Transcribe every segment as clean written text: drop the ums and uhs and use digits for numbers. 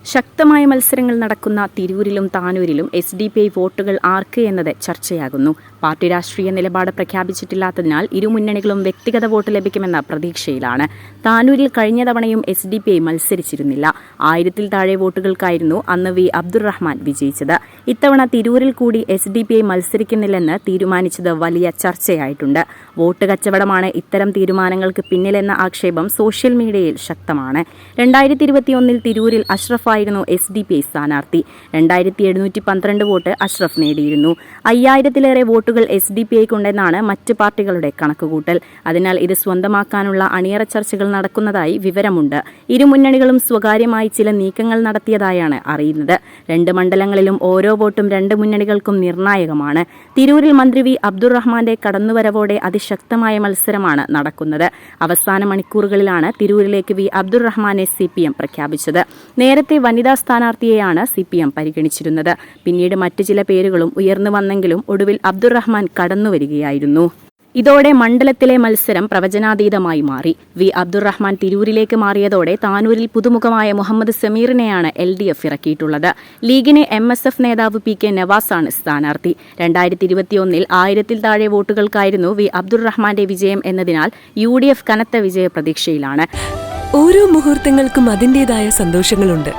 ശക്തമായ മത്സരങ്ങൾ നടക്കുന്ന തിരൂരിലും താനൂരിലും SDPI വോട്ടുകൾ ആർക്ക് എന്നത് ചർച്ചയാകുന്നു. പാർട്ടി രാഷ്ട്രീയ നിലപാട് പ്രഖ്യാപിച്ചിട്ടില്ലാത്തതിനാൽ ഇരുമുന്നണികളും വ്യക്തിഗത വോട്ട് ലഭിക്കുമെന്ന പ്രതീക്ഷയിലാണ്. താനൂരിൽ കഴിഞ്ഞ തവണയും SDPI മത്സരിച്ചിരുന്നില്ല. 1000-ൽ താഴെ വോട്ടുകൾക്കായിരുന്നു അന്ന് വി അബ്ദുറഹ്മാൻ വിജയിച്ചത്. ഇത്തവണ തിരൂരിൽ കൂടി SDPI മത്സരിക്കുന്നില്ലെന്ന് തീരുമാനിച്ചത് വലിയ ചർച്ചയായിട്ടുണ്ട്. വോട്ട് കച്ചവടമാണ് ഇത്തരം തീരുമാനങ്ങൾക്ക് പിന്നിലെന്ന ആക്ഷേപം സോഷ്യൽ മീഡിയയിൽ ശക്തമാണ്. 2021-ൽ തിരൂരിൽ അഷ്റഫ് ആയിരുന്നു SDPI സ്ഥാനാർത്ഥി. 2712 വോട്ട് അഷ്റഫ് നേടിയിരുന്നു. 5000-ലേറെ വോട്ടുകൾ SDPIക്കുണ്ടെന്നാണ് മറ്റ് പാർട്ടികളുടെ കണക്കുകൂട്ടൽ. അതിനാൽ ഇത് സ്വന്തമാക്കാനുള്ള അണിയറ ചർച്ചകൾ നടക്കുന്നതായി വിവരമുണ്ട്. ഇരുമുന്നണികളും സ്വകാര്യമായി ചില നീക്കങ്ങൾ നടത്തിയതായാണ് അറിയുന്നത്. 2 മണ്ഡലങ്ങളിലും ഓരോ വോട്ടും 2 മുന്നണികൾക്കും നിർണായകമാണ്. തിരൂരിൽ മന്ത്രി വി അബ്ദുറഹ്മാന്റെ കടന്നുവരവോടെ അതിശക്തമായ മത്സരമാണ് നടക്കുന്നത്. അവസാന മണിക്കൂറുകളിലാണ് തിരൂരിലേക്ക് വി അബ്ദുറഹ്മാനെ CPM പ്രഖ്യാപിച്ചത്. നേരത്തെ വനിതാ സ്ഥാനാർത്ഥിയെയാണ് CPM പരിഗണിച്ചിരുന്നത്. പിന്നീട് മറ്റു ചില പേരുകളും ഉയർന്നു വന്നെങ്കിലും ഒടുവിൽ അബ്ദുറഹ്മാൻ കടന്നുവരികയായിരുന്നു. ഇതോടെ മണ്ഡലത്തിലെ മത്സരം പ്രവചനാതീതമായി മാറി. വി അബ്ദുറഹ്മാൻ തിരൂരിലേക്ക് മാറിയതോടെ താനൂരിൽ പുതുമുഖമായ മുഹമ്മദ് സമീറിനെയാണ് LDF ഇറക്കിയിട്ടുള്ളത്. ലീഗിനെ MSF നേതാവ് PK നവാസാണ് സ്ഥാനാർത്ഥി. 2021-ൽ 1000-ൽ താഴെ വോട്ടുകൾക്കായിരുന്നു വി അബ്ദുറഹ്മാന്റെ വിജയം എന്നതിനാൽ UDF കനത്ത വിജയ പ്രതീക്ഷയിലാണ്. ഓരോ മുഹൂർത്തങ്ങൾക്കും അതിൻ്റെതായ സന്തോഷങ്ങളുണ്ട്.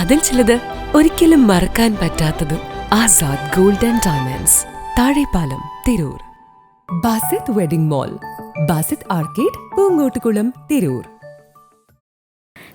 അതിൽ ചിലത് ഒരിക്കലും മറക്കാൻ പറ്റാത്തതും. Azad gold and diamonds, Thazhepalam, Tirur. Basith wedding mall, Basith arcade, Poongottukulam, Tirur.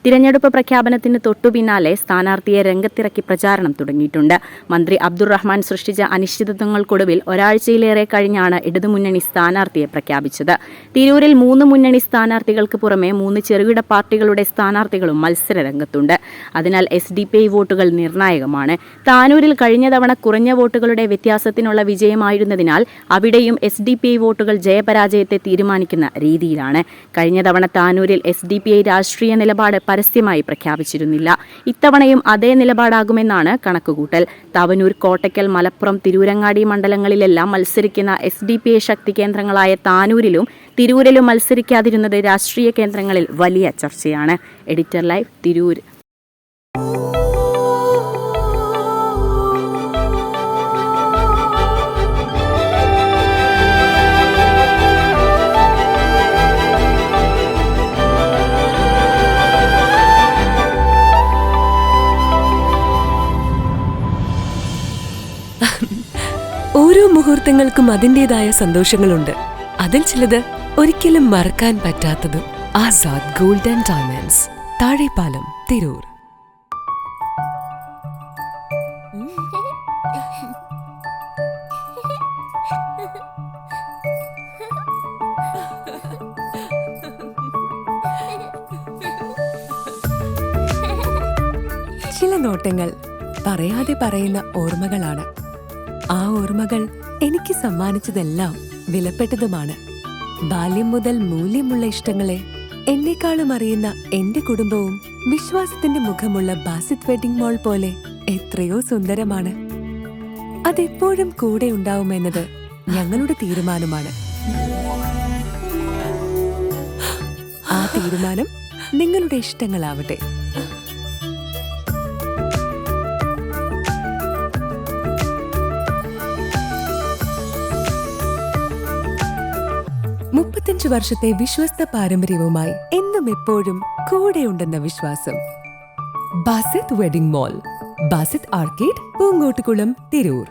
തിരഞ്ഞെടുപ്പ് പ്രഖ്യാപനത്തിന് തൊട്ടുപിന്നാലെ സ്ഥാനാർത്ഥിയെ രംഗത്തിറക്കി പ്രചാരണം തുടങ്ങിയിട്ടുണ്ട്. മന്ത്രി അബ്ദുറഹ്മാൻ സൃഷ്ടിച്ച അനിശ്ചിതത്വങ്ങൾക്കൊടുവിൽ ഒരാഴ്ചയിലേറെ കഴിഞ്ഞാണ് ഇടതുമുന്നണി സ്ഥാനാർത്ഥിയെ പ്രഖ്യാപിച്ചത്. തിരൂരിൽ 3 മുന്നണി സ്ഥാനാർത്ഥികൾക്ക് പുറമെ 3 ചെറുകിട പാർട്ടികളുടെ സ്ഥാനാർത്ഥികളും മത്സര രംഗത്തുണ്ട്. അതിനാൽ SDPI വോട്ടുകൾ നിർണായകമാണ്. താനൂരിൽ കഴിഞ്ഞ തവണ കുറഞ്ഞ വോട്ടുകളുടെ വ്യത്യാസത്തിനുള്ള വിജയമായിരുന്നതിനാൽ അവിടെയും SDPI വോട്ടുകൾ ജയപരാജയത്തെ തീരുമാനിക്കുന്ന രീതിയിലാണ്. കഴിഞ്ഞ തവണ താനൂരിൽ SDPI രാഷ്ട്രീയ നിലപാട് പരസ്യമായി പ്രഖ്യാപിച്ചിരുന്നില്ല. ഇത്തവണയും അതേ നിലപാടാകുമെന്നാണ് കണക്കുകൂട്ടൽ. തവനൂർ, കോട്ടയ്ക്കൽ, മലപ്പുറം, തിരൂരങ്ങാടി മണ്ഡലങ്ങളിലെല്ലാം മത്സരിക്കുന്ന SDPI ശക്തി കേന്ദ്രങ്ങളായ താനൂരിലും തിരൂരിലും മത്സരിക്കാതിരുന്നത് രാഷ്ട്രീയ കേന്ദ്രങ്ങളിൽ വലിയ ചർച്ചയാണ്. Editor live, Tirur. ഓരോ മുഹൂർത്തങ്ങൾക്കും അതിൻ്റെതായ സന്തോഷങ്ങളുണ്ട്. അതിൽ ചിലത് ഒരിക്കലും മറക്കാൻ പറ്റാത്തതും. Azad gold and diamonds, Thazhepalam, Tirur. ചില നോട്ടങ്ങൾ പറയാതെ പറയുന്ന ഓർമ്മകളാണ്. ആ ഓർമ്മകൾ എനിക്ക് സമ്മാനിച്ചതെല്ലാം വിലപ്പെട്ടതുമാണ്. ബാല്യം മുതൽ മൂല്യമുള്ള ഇഷ്ടങ്ങളെ എന്നെക്കാളും അറിയുന്ന എന്റെ കുടുംബവും വിശ്വാസത്തിന്റെ മുഖമുള്ള ബാസിത് വെഡിംഗ് മോൾ പോലെ എത്രയോ സുന്ദരമാണ്. അതെപ്പോഴും കൂടെ ഉണ്ടാവുമെന്നത് ഞങ്ങളുടെ തീരുമാനമാണ്. ആ തീരുമാനം നിങ്ങളുടെ ഇഷ്ടങ്ങളാവട്ടെ. വർഷത്തെ വിശ്വസ്ത പാരമ്പര്യവുമായി എന്നും എപ്പോഴും കൂടെയുണ്ടെന്ന വിശ്വാസം. Basith wedding mall, Basith arcade, Poongottukulam, Tirur.